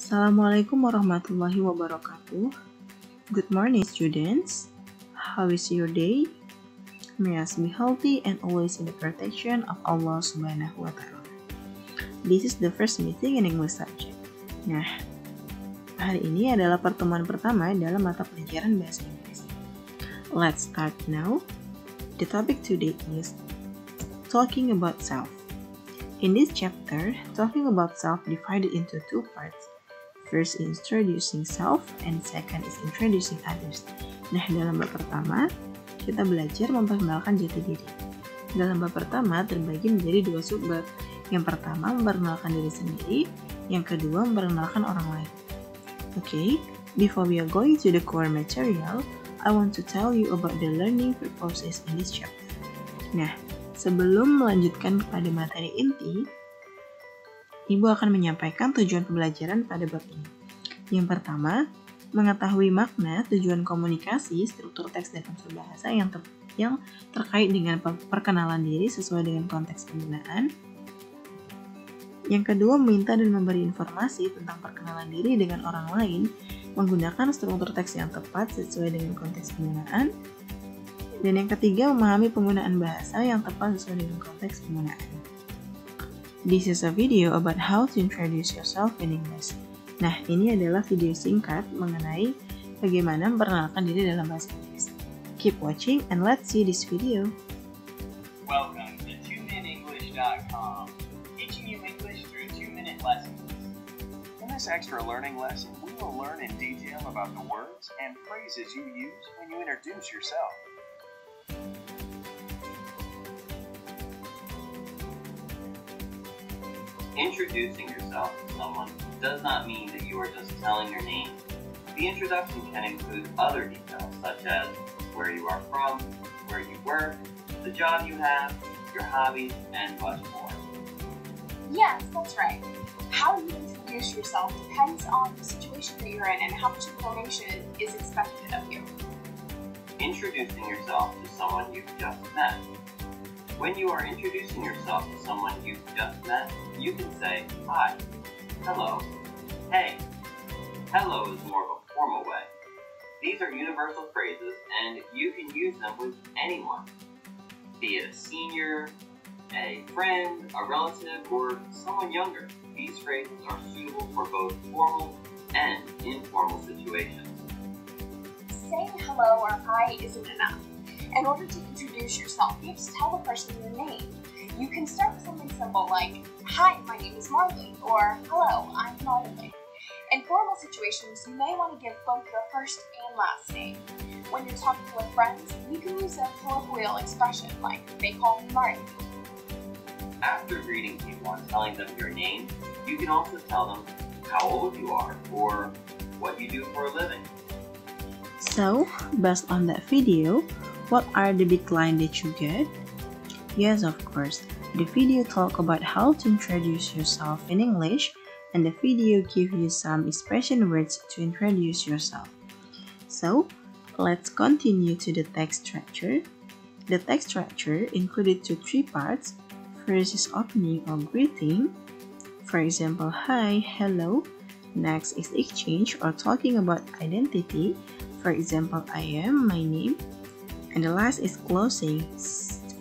Assalamualaikum warahmatullahi wabarakatuh. Good morning, students. How is your day? May us be healthy and always in the protection of Allah Subhanahu wa Ta'ala. This is the first meeting in English subject. Nah, hari ini adalah pertemuan pertama dalam mata pelajaran bahasa Inggris. Let's start now. The topic today is talking about self. In this chapter, talking about self divided into two parts. First is introducing self and second is introducing others. Nah, dalam bab pertama, kita belajar memperkenalkan jati diri. Dalam bab pertama terbagi menjadi dua subbab. Yang pertama memperkenalkan diri sendiri, yang kedua memperkenalkan orang lain. Okay, before we are going to the core material, I want to tell you about the learning purposes in this chapter. Nah, sebelum melanjutkan kepada materi inti, Ibu akan menyampaikan tujuan pembelajaran pada bab ini. Yang pertama, mengetahui makna, tujuan komunikasi, struktur teks dan unsur bahasa yang terkait dengan perkenalan diri sesuai dengan konteks penggunaan. Yang kedua, meminta dan memberi informasi tentang perkenalan diri dengan orang lain menggunakan struktur teks yang tepat sesuai dengan konteks penggunaan. Dan yang ketiga, memahami penggunaan bahasa yang tepat sesuai dengan konteks penggunaan. This is a video about how to introduce yourself in English. Nah, ini adalah video singkat mengenai bagaimana memperkenalkan diri dalam bahasa Inggris. Keep watching and let's see this video. Welcome to 2minutenglish.com, teaching you English through 2-minute lessons. In this extra learning lesson, we will learn in detail about the words and phrases you use when you introduce yourself. Introducing yourself to someone does not mean that you are just telling your name. The introduction can include other details such as where you are from, where you work, the job you have, your hobbies, and much more. Yes, that's right. How you introduce yourself depends on the situation that you're in and how much information is expected of you. Introducing yourself to someone you've just met. When you are introducing yourself to someone you've just met, you can say, hi, hello, hey. Hello is more of a formal way. These are universal phrases and you can use them with anyone, be it a senior, a friend, a relative, or someone younger. These phrases are suitable for both formal and informal situations. Saying hello or hi isn't enough. In order to introduce yourself, you have to tell the person your name. You can start with something simple like, hi, my name is Marley, or hello, I'm Marley. In formal situations, you may want to give both your first and last name. When you're talking with friends, you can use a colloquial expression like, they call me Marley. After greeting people and telling them your name, you can also tell them how old you are or what you do for a living. So, based on that video, what are the big lines that you get? Yes, of course. The video talk about how to introduce yourself in English, and the video give you some expression words to introduce yourself. So, let's continue to the text structure. The text structure included to three parts. First is opening or greeting. For example, hi, hello. Next is exchange or talking about identity. For example, I am, my name. And the last is closing.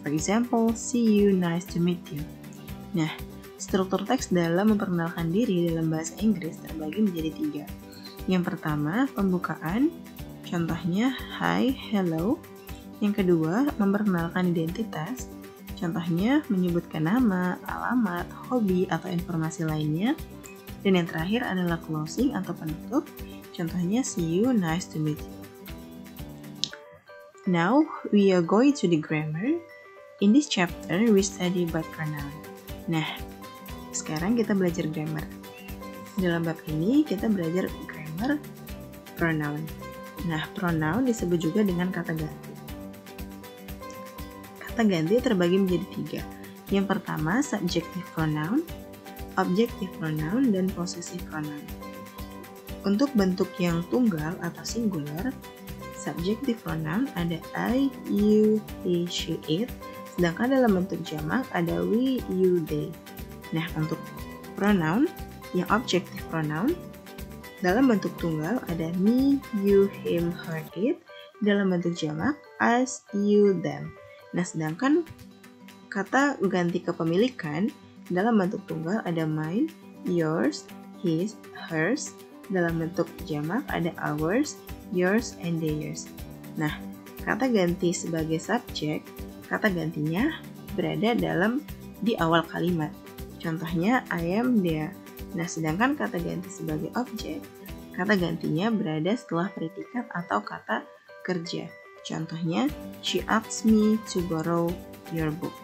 For example, see you, nice to meet you. Nah, struktur teks dalam memperkenalkan diri dalam bahasa Inggris terbagi menjadi tiga. Yang pertama, pembukaan. Contohnya, hi, hello. Yang kedua, memperkenalkan identitas. Contohnya, menyebutkan nama, alamat, hobi, atau informasi lainnya. Dan yang terakhir adalah closing atau penutup. Contohnya, see you, nice to meet you. Now, we are going to the grammar. In this chapter, we study about pronoun. Nah, sekarang kita belajar grammar. Dalam bab ini, kita belajar grammar pronoun. Nah, pronoun disebut juga dengan kata ganti. Kata ganti terbagi menjadi tiga. Yang pertama, subjective pronoun, objective pronoun, dan possessive pronoun. Untuk bentuk yang tunggal atau singular, subjective pronoun ada I, you, he, she, it. Sedangkan dalam bentuk jamak ada we, you, they. Nah, untuk pronoun, yang objective pronoun, Dalam bentuk tunggal ada me, you, him, her, it. Dalam bentuk jamak, us, you, them. Nah, sedangkan kata ganti kepemilikan dalam bentuk tunggal ada mine, yours, his, hers. Dalam bentuk jamak ada ours, yours, and theirs. Nah, kata ganti sebagai subjek, kata gantinya berada di awal kalimat. Contohnya, I am there. Nah, sedangkan kata ganti sebagai objek, kata gantinya berada setelah predikat atau kata kerja. Contohnya, she asked me to borrow your book.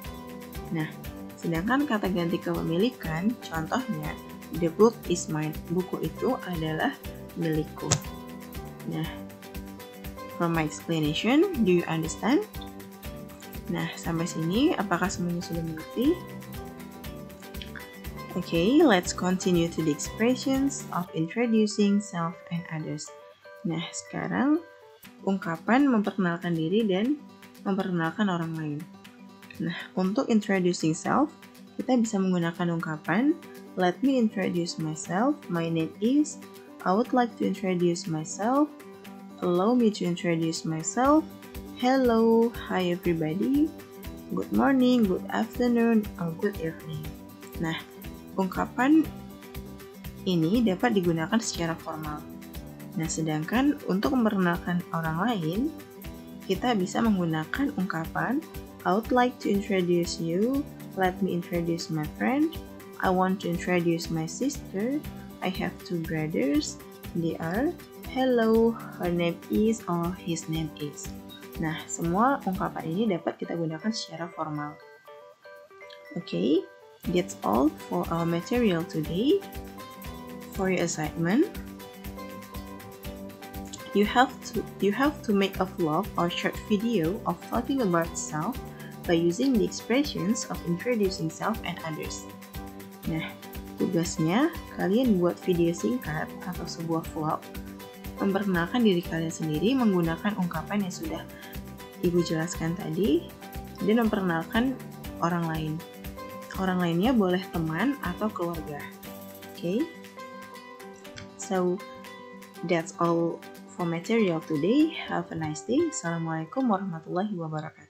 Nah, sedangkan kata ganti kepemilikan, contohnya, the book is mine. Buku itu adalah milikku. Nah, from my explanation, do you understand? Nah, sampai sini, apakah semuanya sudah mengerti? Okay, let's continue to the expressions of introducing self and others. Nah, sekarang ungkapan memperkenalkan diri dan memperkenalkan orang lain. Nah, untuk introducing self, kita bisa menggunakan ungkapan let me introduce myself. My name is. I would like to introduce myself. Allow me to introduce myself. Hello, hi everybody. Good morning, good afternoon, or good evening. Nah, ungkapan ini dapat digunakan secara formal. Nah, sedangkan untuk memperkenalkan orang lain, kita bisa menggunakan ungkapan I would like to introduce you. Let me introduce my friend. I want to introduce my sister. I have 2 brothers. They are hello, her name is, or his name is. Nah, semua ungkapan ini dapat kita gunakan secara formal. Okay, that's all for our material today. For your assignment, you have to make a vlog or short video of talking about self by using the expressions of introducing self and others. Nah, tugasnya kalian buat video singkat atau sebuah vlog memperkenalkan diri kalian sendiri menggunakan ungkapan yang sudah Ibu jelaskan tadi dan memperkenalkan orang lain. Orang lainnya boleh teman atau keluarga. Okay? So, that's all for material today. Have a nice day. Assalamualaikum warahmatullahi wabarakatuh.